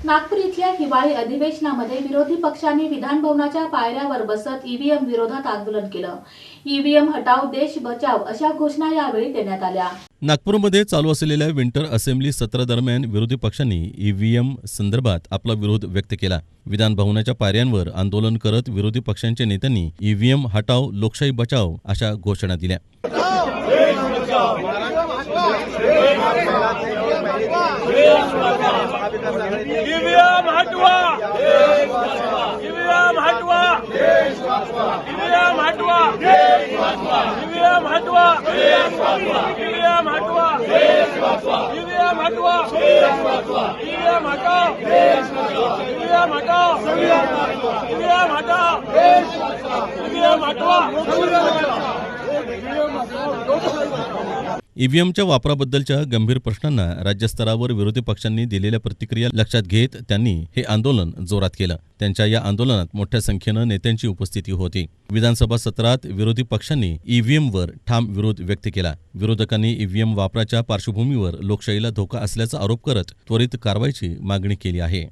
नागपूर इथल्या हिवाळी अधिवेशनामध्ये विरोधी पक्षांनी विधानभवनाच्या पायऱ्यावर बसत ईव्हीएम विरोधात आंदोलन केलं। ईव्हीएम हटाव देश बचाव अशा घोषणा यावेळी देण्यात आल्या। नागपूरमध्ये चालू असलेल्या विंटर असेंब्ली सत्रादरम्यान विरोधी पक्षांनी ईव्हीएम संदर्भात आपला विरोध व्यक्त केला। विधान भवनाच्या पायऱ्यांवर आंदोलन करत विरोधी पक्षांच्या नेत्यांनी ईव्हीएम हटाव लोकशाही बचाव अशा घोषणा दिल्या। ईव्हीएम हटवा, ईव्हीएम हटवा, ईव्हीएम हटवा, ईव्हीएम हटवा, ईव्हीएम हटवा, ईव्हीएम हटवा, ईव्हीएम हटाओ, ईव्हीएम हटाओ, ईव्हीएम हटाओ, ईव्हीएम हटवा। ईव्हीएमच्या वापराबद्दलच्या गंभीर प्रश्नांना राज्यस्तरावर विरोधी पक्षांनी दिलेल्या प्रतिक्रिया लक्षात घेत त्यांनी हे आंदोलन जोरात केलं। त्यांच्या या आंदोलनात मोठ्या संख्येनं नेत्यांची उपस्थिती होती। विधानसभा सत्रात विरोधी पक्षांनी ईव्हीएमवर ठाम विरोध व्यक्त केला। विरोधकांनी ईव्हीएम वापराच्या पार्श्वभूमीवर लोकशाहीला धोका असल्याचा आरोप करत त्वरित कारवाईची मागणी केली आहे।